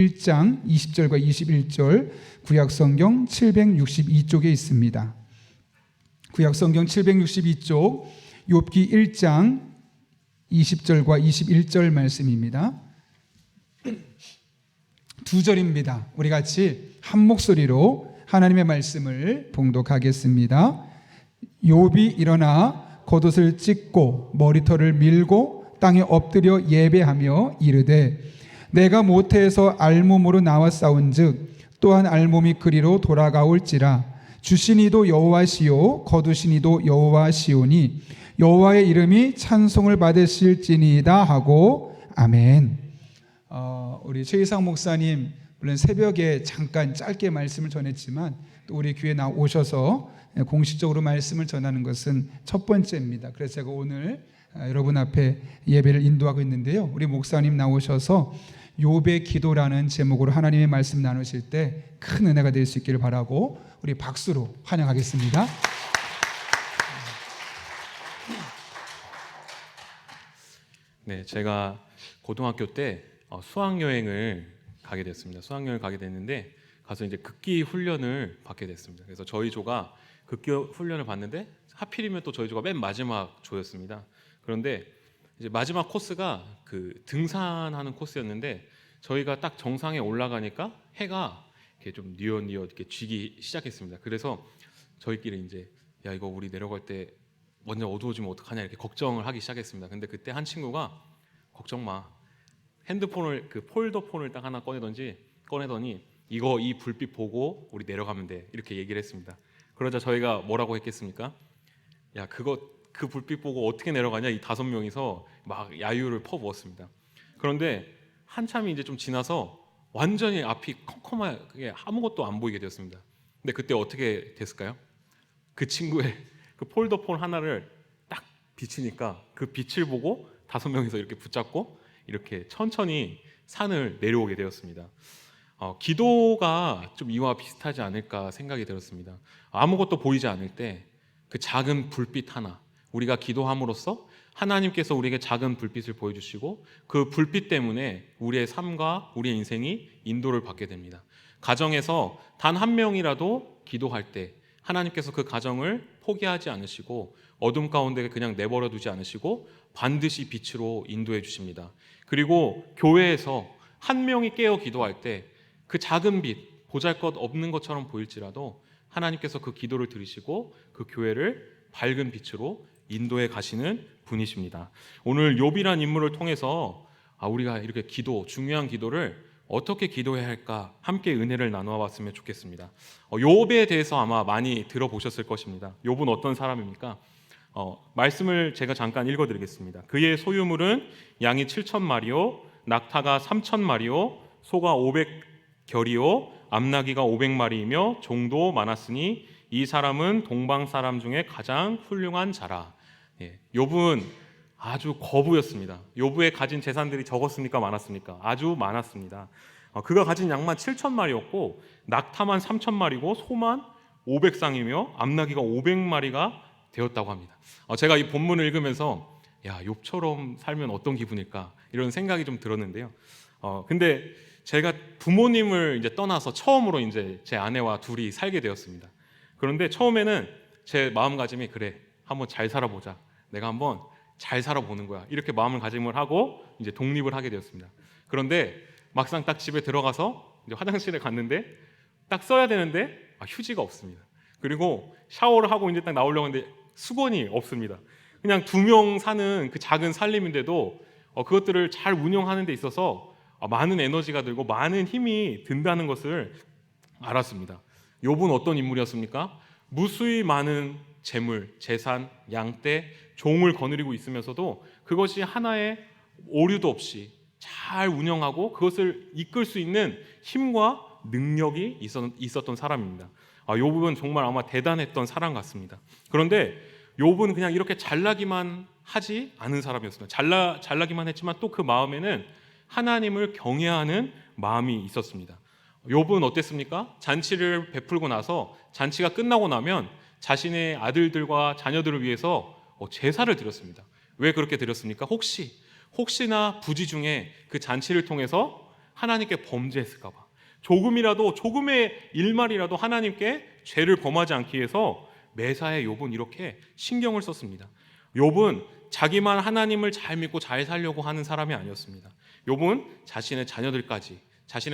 1장 20절과 21절 구약성경 762쪽에 있습니다. 구약성경 762쪽 욥기 1장 20절과 21절 말씀입니다. 두 절입니다. 우리 같이 한 목소리로 하나님의 말씀을 봉독하겠습니다. 욥이 일어나 겉옷을 찢고 머리털을 밀고 땅에 엎드려 예배하며 이르되 내가 모태에서 알몸으로 나와 싸운즉 또한 알몸이 그리로 돌아가올지라. 주신 이도 여호와시요 거두신 이도 여호와시오니 여호와의 이름이 찬송을 받으실지니이다 하고 아멘. 우리 최희상 목사님 물론 새벽에 잠깐 짧게 말씀을 전했지만 또 우리 교회에 오셔서 공식적으로 말씀을 전하는 것은 첫 번째입니다. 그래서 제가 오늘 여러분 앞에 예배를 인도하고 있는데요. 우리 목사님 나오셔서 욥의 기도라는 제목으로 하나님의 말씀 나누실 때 큰 은혜가 될 수 있기를 바라고 우리 박수로 환영하겠습니다. 네, 제가 고등학교 때 수학여행을 가게 됐습니다. 수학여행을 가게 됐는데 가서 이제 극기 훈련을 받게 됐습니다. 그래서 저희 조가 극기 훈련을 받는데 하필이면 또 저희 조가 맨 마지막 조였습니다. 그런데 이제 마지막 코스가 그 등산하는 코스였는데 저희가 딱 정상에 올라가니까 해가 이렇게 좀 뉘엿뉘엿 이렇게 쥐기 시작했습니다. 그래서 저희끼리 이제 야 이거 우리 내려갈 때 완전 어두워지면 어떡하냐 이렇게 걱정을 하기 시작했습니다. 근데 그때 한 친구가 걱정 마. 핸드폰을 그 폴더폰을 딱 하나 꺼내더니 이거 이 불빛 보고 우리 내려가면 돼 이렇게 얘기를 했습니다. 그러자 저희가 뭐라고 했겠습니까? 야 그 불빛 보고 어떻게 내려가냐 이 5명이서 막 야유를 퍼부었습니다. 그런데 한참이 이제 좀 지나서 완전히 앞이 컴컴하게 아무것도 안 보이게 되었습니다. 근데 그때 어떻게 됐을까요? 그 친구의 그 폴더폰 하나를 딱 비치니까 그 빛을 보고 5명이서 이렇게 붙잡고 이렇게 천천히 산을 내려오게 되었습니다. 기도가 좀 이와 비슷하지 않을까 생각이 들었습니다. 아무것도 보이지 않을 때 그 작은 불빛 하나, 우리가 기도함으로써 하나님께서 우리에게 작은 불빛을 보여주시고 그 불빛 때문에 우리의 삶과 우리의 인생이 인도를 받게 됩니다. 가정에서 단 한 명이라도 기도할 때 하나님께서 그 가정을 포기하지 않으시고 어둠 가운데 그냥 내버려 두지 않으시고 반드시 빛으로 인도해 주십니다. 그리고 교회에서 한 명이 깨어 기도할 때 그 작은 빛, 보잘것 없는 것처럼 보일지라도 하나님께서 그 기도를 들으시고 그 교회를 밝은 빛으로 인도해 가시는 분이십니다. 오늘 욥이라는 인물을 통해서 우리가 이렇게 중요한 기도를 어떻게 기도해야 할까 함께 은혜를 나누어 봤으면 좋겠습니다. 욥에 대해서 아마 많이 들어보셨을 것입니다. 욥은 어떤 사람입니까? 말씀을 제가 잠깐 읽어드리겠습니다. 그의 소유물은 양이 7,000마리요 낙타가 3,000마리요 소가 500결이요 암나귀가 500마리이며 종도 많았으니 이 사람은 동방 사람 중에 가장 훌륭한 자라. 욥은 아주 거부였습니다. 욥의 가진 재산들이 적었습니까 많았습니까? 아주 많았습니다. 그가 가진 양만 7,000마리였고 낙타만 3,000마리고 소만 500쌍이며 암나귀가 500마리가 되었다고 합니다. 제가 이 본문을 읽으면서 야 욥처럼 살면 어떤 기분일까 이런 생각이 좀 들었는데요. 근데 제가 부모님을 이제 떠나서 처음으로 이제 제 아내와 둘이 살게 되었습니다. 그런데 처음에는 제 마음가짐이 그래 한번 잘 살아보자. 내가 한번 잘 살아보는 거야. 이렇게 마음가짐을 하고 이제 독립을 하게 되었습니다. 그런데 막상 딱 집에 들어가서 이제 화장실에 갔는데 딱 써야 되는데 휴지가 없습니다. 그리고 샤워를 하고 이제 딱 나오려고 하는데 수건이 없습니다. 그냥 2명 사는 그 작은 살림인데도 그것들을 잘 운영하는 데 있어서 많은 에너지가 들고 많은 힘이 든다는 것을 알았습니다. 욥은 어떤 인물이었습니까? 무수히 많은 재물, 재산, 양떼, 종을 거느리고 있으면서도 그것이 하나의 오류도 없이 잘 운영하고 그것을 이끌 수 있는 힘과 능력이 있었던 사람입니다. 욥은 정말 아마 대단했던 사람 같습니다. 그런데 욥은 그냥 이렇게 잘나기만 하지 않은 사람이었습니다. 잘나기만 했지만 또 그 마음에는 하나님을 경외하는 마음이 있었습니다. 욥은 어땠습니까? 잔치를 베풀고 나서 잔치가 끝나고 나면 자신의 아들들과 자녀들을 위해서 제사를 드렸습니다. 왜 그렇게 드렸습니까? 혹시나 부지 중에 그 잔치를 통해서 하나님께 범죄했을까 봐, 조금의 일말이라도 하나님께 죄를 범하지 않기 위해서 매사에 욥은 이렇게 신경을 썼습니다. 욥은 자기만 하나님을 잘 믿고 잘 살려고 하는 사람이 아니었습니다. 욥은 자신의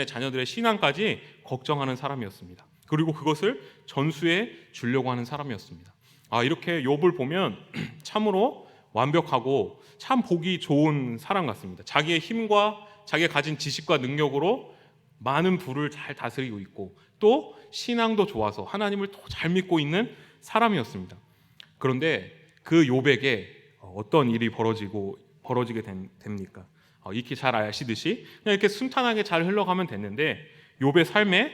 자녀들의 신앙까지 걱정하는 사람이었습니다. 그리고 그것을 전수해 주려고 하는 사람이었습니다. 이렇게 욥을 보면 참으로 완벽하고 참 보기 좋은 사람 같습니다. 자기의 힘과 자기가 가진 지식과 능력으로 많은 부를 잘 다스리고 있고, 또 신앙도 좋아서 하나님을 더 잘 믿고 있는 사람이었습니다. 그런데 그 욥에게 어떤 일이 벌어지게 됩니까? 익히 잘 아시듯이 그냥 이렇게 순탄하게 잘 흘러가면 됐는데, 욥의 삶에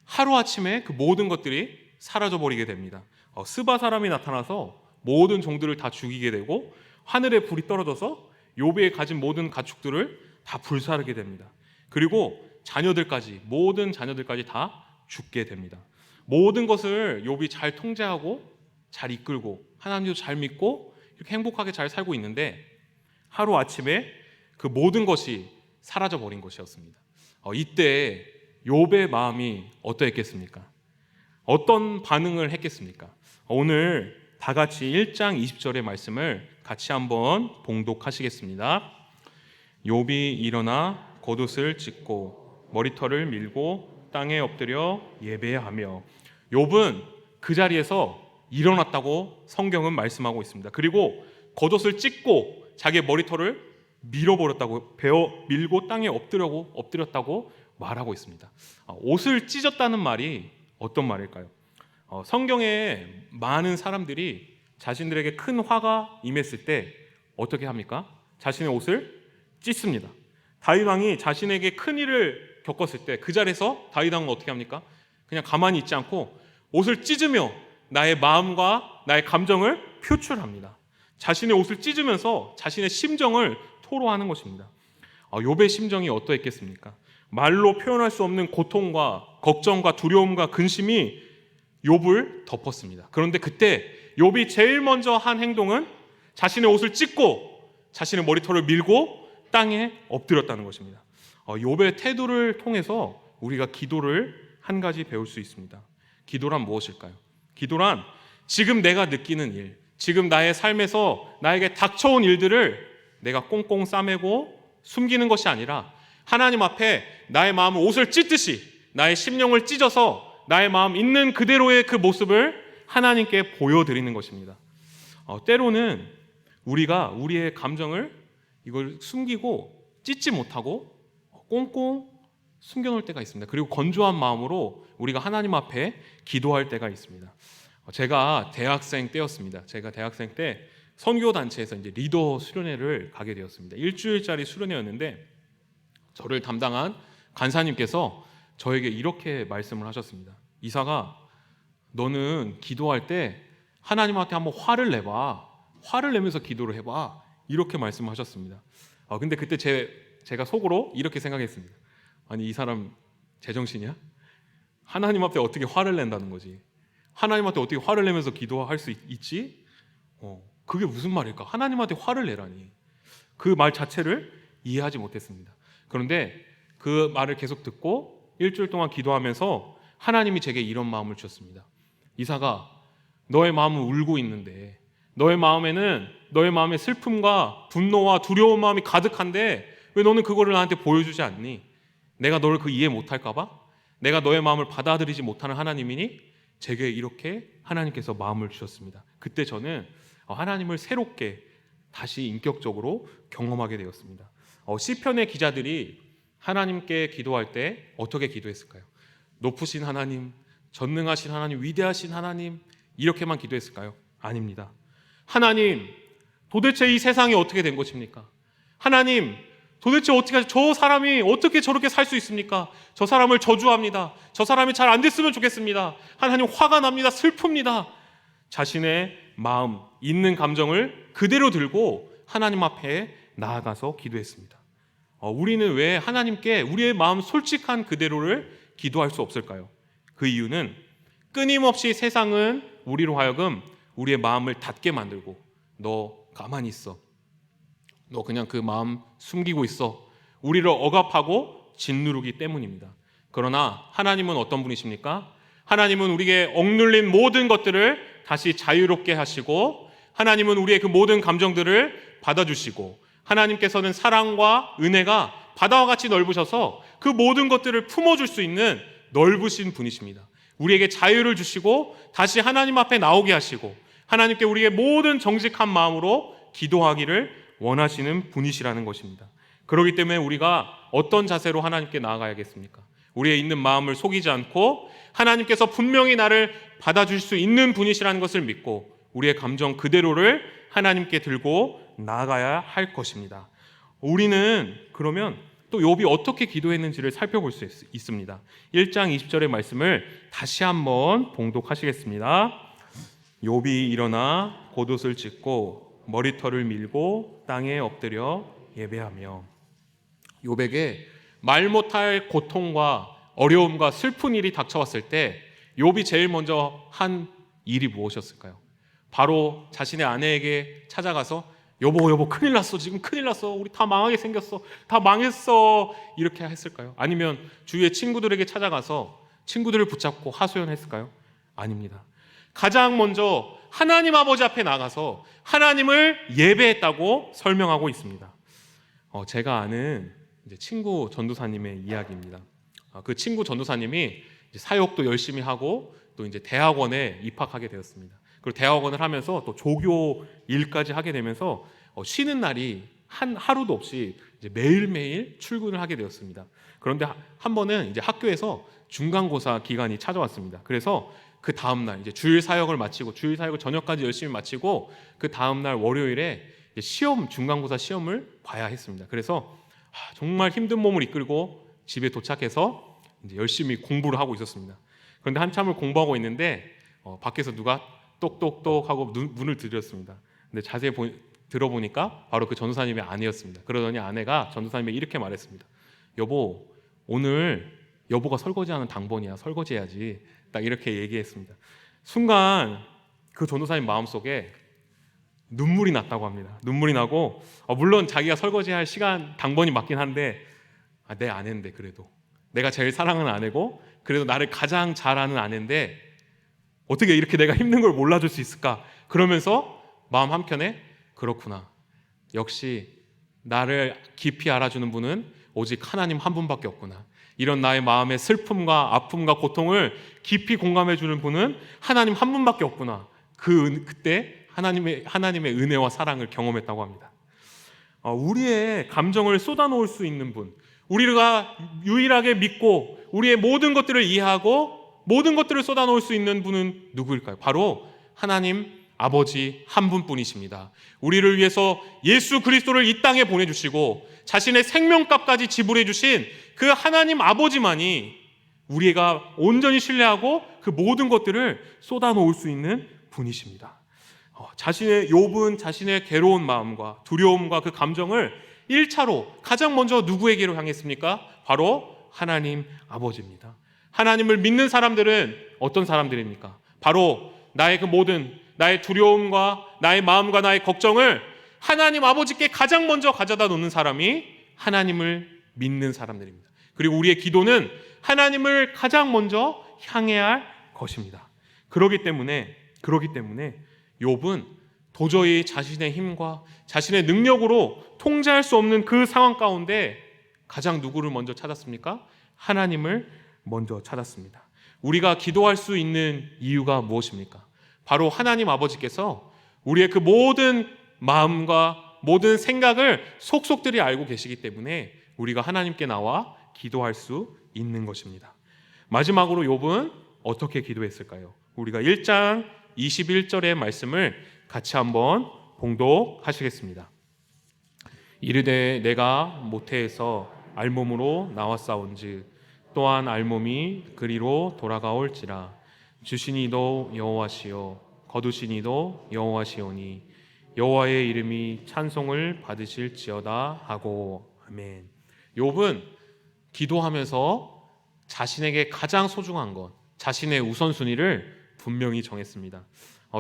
하루아침에 그 모든 것들이 사라져버리게 됩니다. 스바 사람이 나타나서 모든 종들을 다 죽이게 되고, 하늘에 불이 떨어져서 욥이 가진 모든 가축들을 다 불사르게 됩니다. 그리고 모든 자녀들까지 다 죽게 됩니다. 모든 것을 욥이 잘 통제하고 잘 이끌고 하나님도 잘 믿고 이렇게 행복하게 잘 살고 있는데, 하루아침에 그 모든 것이 사라져버린 것이었습니다. 이때 욥의 마음이 어떠했겠습니까? 어떤 반응을 했겠습니까? 오늘 다 같이 1장 20절의 말씀을 같이 한번 봉독하시겠습니다. 욥이 일어나 겉옷을 찢고 머리털을 밀고 땅에 엎드려 예배하며. 욥은 그 자리에서 일어났다고 성경은 말씀하고 있습니다. 그리고 겉옷을 찢고 자기의 머리털을 밀어버렸다고, 밀고 땅에 엎드렸다고 말하고 있습니다. 옷을 찢었다는 말이 어떤 말일까요? 성경에 많은 사람들이 자신들에게 큰 화가 임했을 때 어떻게 합니까? 자신의 옷을 찢습니다. 다윗 왕이 자신에게 큰 일을 겪었을 때 그 자리에서 다윗 왕은 어떻게 합니까? 그냥 가만히 있지 않고 옷을 찢으며 나의 마음과 나의 감정을 표출합니다. 자신의 옷을 찢으면서 자신의 심정을 토로하는 것입니다. 욥의 심정이 어떠했겠습니까? 말로 표현할 수 없는 고통과 걱정과 두려움과 근심이 욥을 덮었습니다. 그런데 그때 욥이 제일 먼저 한 행동은 자신의 옷을 찢고 자신의 머리털을 밀고 땅에 엎드렸다는 것입니다. 욥의 태도를 통해서 우리가 기도를 한 가지 배울 수 있습니다. 기도란 무엇일까요? 기도란 지금 내가 느끼는 일, 지금 나의 삶에서 나에게 닥쳐온 일들을 내가 꽁꽁 싸매고 숨기는 것이 아니라 하나님 앞에 나의 마음을 옷을 찢듯이 나의 심령을 찢어서 나의 마음 있는 그대로의 그 모습을 하나님께 보여드리는 것입니다. 때로는 우리가 우리의 감정을 이걸 숨기고 찢지 못하고 꽁꽁 숨겨놓을 때가 있습니다. 그리고 건조한 마음으로 우리가 하나님 앞에 기도할 때가 있습니다. 제가 대학생 때였습니다. 제가 대학생 때 선교단체에서 이제 리더 수련회를 가게 되었습니다. 일주일짜리 수련회였는데 저를 담당한 간사님께서 저에게 이렇게 말씀을 하셨습니다. 이사가, 너는 기도할 때 하나님한테 한번 화를 내봐. 화를 내면서 기도를 해봐. 이렇게 말씀하셨습니다. 근데 그때 제가 속으로 이렇게 생각했습니다. 아니, 이 사람 제정신이야? 하나님 앞에 어떻게 화를 낸다는 거지? 하나님한테 어떻게 화를 내면서 기도할 수 있지? 그게 무슨 말일까? 하나님한테 화를 내라니. 그 말 자체를 이해하지 못했습니다. 그런데 그 말을 계속 듣고 일주일 동안 기도하면서 하나님이 제게 이런 마음을 주셨습니다. 이사가, 너의 마음은 울고 있는데, 너의 마음에 슬픔과 분노와 두려운 마음이 가득한데 왜 너는 그거를 나한테 보여주지 않니? 내가 너를 이해 못할까 봐? 내가 너의 마음을 받아들이지 못하는 하나님이니? 제게 이렇게 하나님께서 마음을 주셨습니다. 그때 저는 하나님을 새롭게 다시 인격적으로 경험하게 되었습니다. 시편의 기자들이 하나님께 기도할 때 어떻게 기도했을까요? 높으신 하나님, 전능하신 하나님, 위대하신 하나님, 이렇게만 기도했을까요? 아닙니다. 하나님, 도대체 이 세상이 어떻게 된 것입니까? 하나님, 도대체 저 사람이 어떻게 저렇게 살 수 있습니까? 저 사람을 저주합니다. 저 사람이 잘 안 됐으면 좋겠습니다. 하나님, 화가 납니다. 슬픕니다. 자신의 마음, 있는 감정을 그대로 들고 하나님 앞에 나아가서 기도했습니다. 우리는 왜 하나님께 우리의 마음 솔직한 그대로를 기도할 수 없을까요? 그 이유는 끊임없이 세상은 우리로 하여금 우리의 마음을 닫게 만들고, 너 가만히 있어, 너 그냥 그 마음 숨기고 있어, 우리를 억압하고 짓누르기 때문입니다. 그러나 하나님은 어떤 분이십니까? 하나님은 우리에게 억눌린 모든 것들을 다시 자유롭게 하시고, 하나님은 우리의 그 모든 감정들을 받아주시고, 하나님께서는 사랑과 은혜가 바다와 같이 넓으셔서 그 모든 것들을 품어줄 수 있는 넓으신 분이십니다. 우리에게 자유를 주시고 다시 하나님 앞에 나오게 하시고, 하나님께 우리의 모든 정직한 마음으로 기도하기를 원하시는 분이시라는 것입니다. 그렇기 때문에 우리가 어떤 자세로 하나님께 나아가야겠습니까? 우리의 있는 마음을 속이지 않고 하나님께서 분명히 나를 받아줄 수 있는 분이시라는 것을 믿고 우리의 감정 그대로를 하나님께 들고 나아가야 할 것입니다. 우리는 그러면 또 욥이 어떻게 기도했는지를 살펴볼 수 있습니다. 1장 20절의 말씀을 다시 한번 봉독하시겠습니다. 욥이 일어나 겉옷을 찢고 머리털을 밀고 땅에 엎드려 예배하며. 욥에게 말 못할 고통과 어려움과 슬픈 일이 닥쳐왔을 때 욥이 제일 먼저 한 일이 무엇이었을까요? 바로 자신의 아내에게 찾아가서 여보 큰일 났어, 지금 큰일 났어, 우리 다 망하게 생겼어, 다 망했어, 이렇게 했을까요? 아니면 주위의 친구들에게 찾아가서 친구들을 붙잡고 하소연했을까요? 아닙니다. 가장 먼저 하나님 아버지 앞에 나가서 하나님을 예배했다고 설명하고 있습니다. 제가 아는 이제 친구 전도사님의 이야기입니다. 그 친구 전도사님이 이제 사역도 열심히 하고 또 이제 대학원에 입학하게 되었습니다. 그리고 대학원을 하면서 또 조교 일까지 하게 되면서 쉬는 날이 하루도 없이 이제 매일매일 출근을 하게 되었습니다. 그런데 한 번은 이제 학교에서 중간고사 기간이 찾아왔습니다. 그래서 그 다음날 이제 주일 사역을 마치고 주일 사역을 저녁까지 열심히 마치고 그 다음날 월요일에 중간고사 시험을 봐야 했습니다. 그래서 정말 힘든 몸을 이끌고 집에 도착해서 이제 열심히 공부를 하고 있었습니다. 그런데 한참을 공부하고 있는데 밖에서 누가 똑똑똑 하고 문을 두드렸습니다. 근데 자세히 들어보니까 바로 그 전도사님의 아내였습니다. 그러더니 아내가 전도사님에게 이렇게 말했습니다. 여보, 오늘 여보가 설거지하는 당번이야. 설거지해야지. 딱 이렇게 얘기했습니다. 순간 그 전도사님 마음속에 눈물이 났다고 합니다. 눈물이 나고 물론 자기가 설거지할 시간 당번이 맞긴 한데 내 아내인데, 그래도 내가 제일 사랑하는 아내고 그래도 나를 가장 잘 아는 아내인데 어떻게 이렇게 내가 힘든 걸 몰라줄 수 있을까? 그러면서 마음 한켠에 그렇구나, 역시 나를 깊이 알아주는 분은 오직 하나님 한 분밖에 없구나, 이런 나의 마음의 슬픔과 아픔과 고통을 깊이 공감해 주는 분은 하나님 한 분밖에 없구나. 그때 하나님의 은혜와 사랑을 경험했다고 합니다. 우리의 감정을 쏟아놓을 수 있는 분, 우리가 유일하게 믿고 우리의 모든 것들을 이해하고 모든 것들을 쏟아놓을 수 있는 분은 누구일까요? 바로 하나님 아버지 한 분뿐이십니다. 우리를 위해서 예수 그리스도를 이 땅에 보내주시고 자신의 생명값까지 지불해 주신 그 하나님 아버지만이 우리가 온전히 신뢰하고 그 모든 것들을 쏟아놓을 수 있는 분이십니다. 욥은 자신의 괴로운 마음과 두려움과 그 감정을 1차로 가장 먼저 누구에게로 향했습니까? 바로 하나님 아버지입니다. 하나님을 믿는 사람들은 어떤 사람들입니까? 바로 나의 그 모든 나의 두려움과 나의 마음과 나의 걱정을 하나님 아버지께 가장 먼저 가져다 놓는 사람이 하나님을 믿는 사람들입니다. 그리고 우리의 기도는 하나님을 가장 먼저 향해야 할 것입니다. 그렇기 때문에 욥은 도저히 자신의 힘과 자신의 능력으로 통제할 수 없는 그 상황 가운데 가장 누구를 먼저 찾았습니까? 하나님을 먼저 찾았습니다. 우리가 기도할 수 있는 이유가 무엇입니까? 바로 하나님 아버지께서 우리의 그 모든 마음과 모든 생각을 속속들이 알고 계시기 때문에 우리가 하나님께 나와 기도할 수 있는 것입니다. 마지막으로 욥은 어떻게 기도했을까요? 우리가 1장 21절의 말씀을 같이 한번 봉독하시겠습니다. 이르되 내가 모태에서 알몸으로 나왔사온즉 또한 알몸이 그리로 돌아가올지라 주시니도 여호와시요 거두시니도 여호와시오니 여호와의 이름이 찬송을 받으실지어다 하고. 아멘. 욥은 기도하면서 자신에게 가장 소중한 것, 자신의 우선순위를 분명히 정했습니다.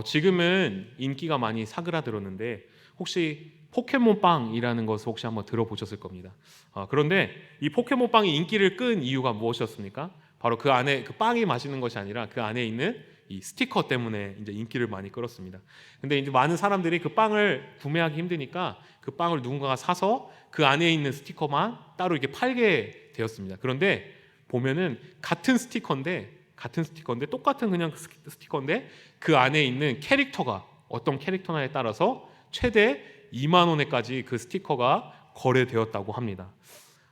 지금은 인기가 많이 사그라들었는데 혹시 포켓몬빵이라는 것을 혹시 한번 들어보셨을 겁니다. 그런데 이 포켓몬빵이 인기를 끈 이유가 무엇이었습니까? 바로 그 안에 그 빵이 맛있는 것이 아니라 그 안에 있는 이 스티커 때문에 이제 인기를 많이 끌었습니다. 근데 이제 많은 사람들이 그 빵을 구매하기 힘드니까 그 빵을 누군가가 사서 그 안에 있는 스티커만 따로 이렇게 팔게 되었습니다. 그런데 보면은 같은 스티커인데 똑같은 그냥 스티커인데 그 안에 있는 캐릭터가 어떤 캐릭터냐에 따라서 최대 2만 원에까지 그 스티커가 거래되었다고 합니다.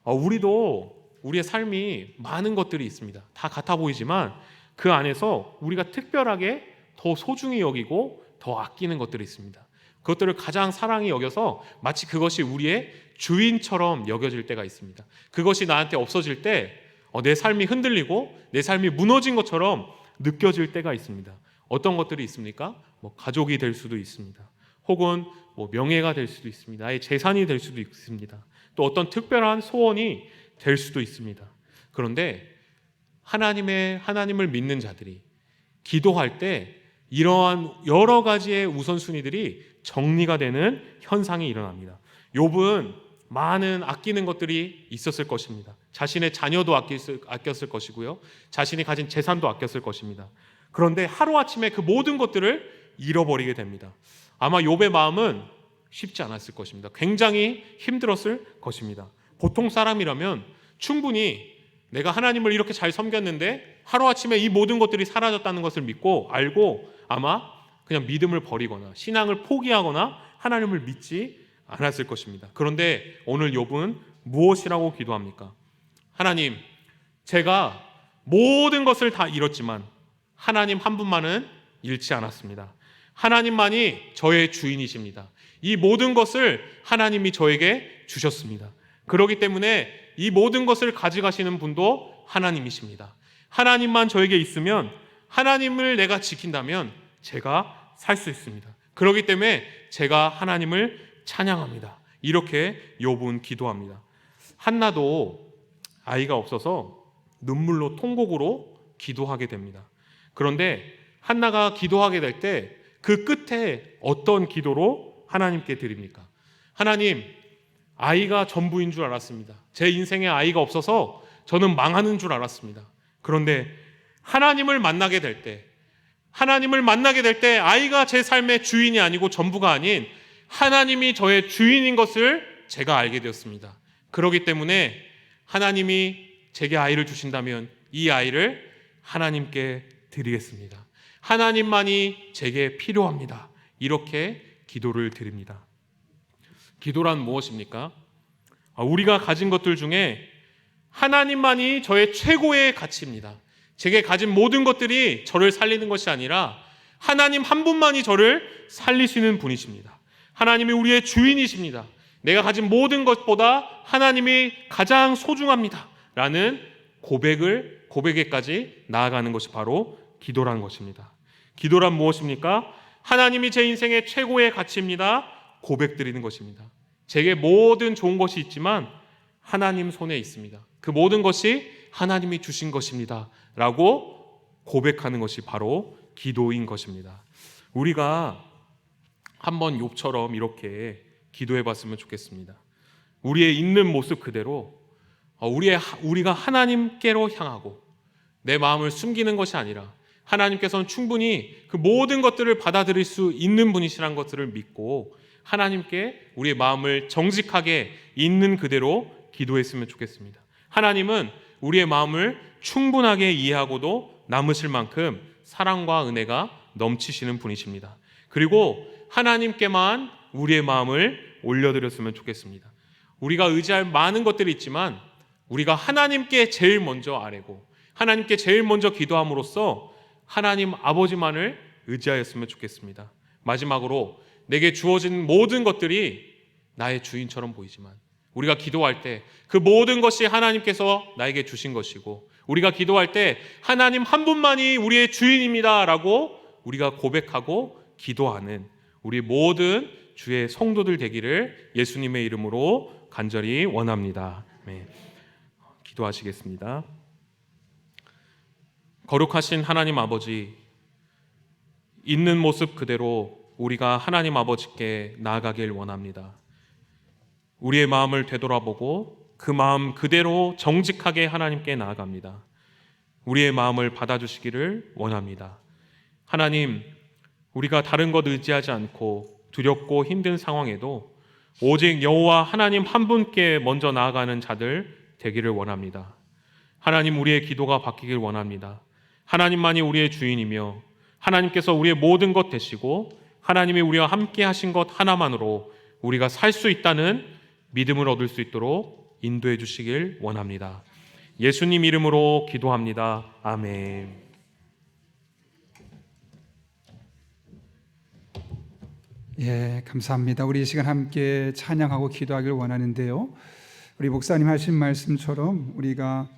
우리의 삶이 많은 것들이 있습니다. 다 같아 보이지만 그 안에서 우리가 특별하게 더 소중히 여기고 더 아끼는 것들이 있습니다. 그것들을 가장 사랑히 여겨서 마치 그것이 우리의 주인처럼 여겨질 때가 있습니다. 그것이 나한테 없어질 때 내 삶이 흔들리고 내 삶이 무너진 것처럼 느껴질 때가 있습니다. 어떤 것들이 있습니까? 가족이 될 수도 있습니다. 혹은 명예가 될 수도 있습니다. 나의 재산이 될 수도 있습니다. 또 어떤 특별한 소원이 될 수도 있습니다. 그런데 하나님을 믿는 자들이 기도할 때 이러한 여러 가지의 우선순위들이 정리가 되는 현상이 일어납니다. 욥은 많은 아끼는 것들이 있었을 것입니다. 자신의 자녀도 아꼈을 것이고요. 자신이 가진 재산도 아꼈을 것입니다. 그런데 하루아침에 그 모든 것들을 잃어버리게 됩니다. 아마 욥의 마음은 쉽지 않았을 것입니다. 굉장히 힘들었을 것입니다. 보통 사람이라면 충분히 내가 하나님을 이렇게 잘 섬겼는데 하루아침에 이 모든 것들이 사라졌다는 것을 알고 아마 그냥 믿음을 버리거나 신앙을 포기하거나 하나님을 믿지 않았을 것입니다. 그런데 오늘 욥은 무엇이라고 기도합니까? 하나님, 제가 모든 것을 다 잃었지만 하나님 한 분만은 잃지 않았습니다. 하나님만이 저의 주인이십니다. 이 모든 것을 하나님이 저에게 주셨습니다. 그렇기 때문에 이 모든 것을 가져가시는 분도 하나님이십니다. 하나님만 저에게 있으면, 하나님을 내가 지킨다면 제가 살 수 있습니다. 그렇기 때문에 제가 하나님을 찬양합니다. 이렇게 욥은 기도합니다. 한나도 아이가 없어서 눈물로 통곡으로 기도하게 됩니다. 그런데 한나가 기도하게 될 때 그 끝에 어떤 기도로 하나님께 드립니까? 하나님, 아이가 전부인 줄 알았습니다. 제 인생에 아이가 없어서 저는 망하는 줄 알았습니다. 그런데 하나님을 만나게 될 때 아이가 제 삶의 주인이 아니고 전부가 아닌 하나님이 저의 주인인 것을 제가 알게 되었습니다. 그렇기 때문에 하나님이 제게 아이를 주신다면 이 아이를 하나님께 드리겠습니다. 하나님만이 제게 필요합니다. 이렇게 기도를 드립니다. 기도란 무엇입니까? 우리가 가진 것들 중에 하나님만이 저의 최고의 가치입니다. 제게 가진 모든 것들이 저를 살리는 것이 아니라 하나님 한 분만이 저를 살리시는 분이십니다. 하나님이 우리의 주인이십니다. 내가 가진 모든 것보다 하나님이 가장 소중합니다. 라는 고백에까지 나아가는 것이 바로 기도라는 것입니다. 기도란 무엇입니까? 하나님이 제 인생의 최고의 가치입니다. 고백드리는 것입니다. 제게 모든 좋은 것이 있지만 하나님 손에 있습니다. 그 모든 것이 하나님이 주신 것입니다. 라고 고백하는 것이 바로 기도인 것입니다. 우리가 한번 욥처럼 이렇게 기도해 봤으면 좋겠습니다. 우리의 있는 모습 그대로 우리가 하나님께로 향하고 내 마음을 숨기는 것이 아니라 하나님께서는 충분히 그 모든 것들을 받아들일 수 있는 분이시라는 것들을 믿고 하나님께 우리의 마음을 정직하게 있는 그대로 기도했으면 좋겠습니다. 하나님은 우리의 마음을 충분하게 이해하고도 남으실 만큼 사랑과 은혜가 넘치시는 분이십니다. 그리고 하나님께만 우리의 마음을 올려드렸으면 좋겠습니다. 우리가 의지할 많은 것들이 있지만 우리가 하나님께 제일 먼저 아뢰고 하나님께 제일 먼저 기도함으로써 하나님 아버지만을 의지하였으면 좋겠습니다. 마지막으로 내게 주어진 모든 것들이 나의 주인처럼 보이지만 우리가 기도할 때 그 모든 것이 하나님께서 나에게 주신 것이고 우리가 기도할 때 하나님 한 분만이 우리의 주인입니다 라고 우리가 고백하고 기도하는 우리 모든 주의 성도들 되기를 예수님의 이름으로 간절히 원합니다. 네. 기도하시겠습니다. 거룩하신 하나님 아버지, 있는 모습 그대로 우리가 하나님 아버지께 나아가길 원합니다. 우리의 마음을 되돌아보고 그 마음 그대로 정직하게 하나님께 나아갑니다. 우리의 마음을 받아주시기를 원합니다. 하나님, 우리가 다른 것 의지하지 않고 두렵고 힘든 상황에도 오직 여호와 하나님 한 분께 먼저 나아가는 자들 되기를 원합니다. 하나님, 우리의 기도가 바뀌길 원합니다. 하나님만이 우리의 주인이며 하나님께서 우리의 모든 것 되시고 하나님이 우리와 함께 하신 것 하나만으로 우리가 살 수 있다는 믿음을 얻을 수 있도록 인도해 주시길 원합니다. 예수님 이름으로 기도합니다. 아멘. 예, 감사합니다. 우리 이 시간 함께 찬양하고 기도하기를 원하는데요. 우리 목사님 하신 말씀처럼 우리가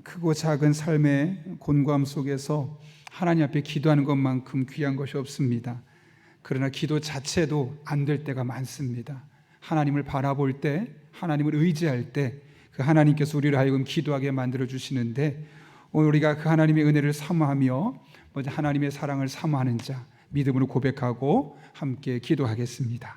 크고 작은 삶의 곤고함 속에서 하나님 앞에 기도하는 것만큼 귀한 것이 없습니다. 그러나 기도 자체도 안 될 때가 많습니다. 하나님을 바라볼 때, 하나님을 의지할 때 그 하나님께서 우리를 하여금 기도하게 만들어 주시는데, 오늘 우리가 그 하나님의 은혜를 사모하며 먼저 하나님의 사랑을 사모하는 자 믿음으로 고백하고 함께 기도하겠습니다.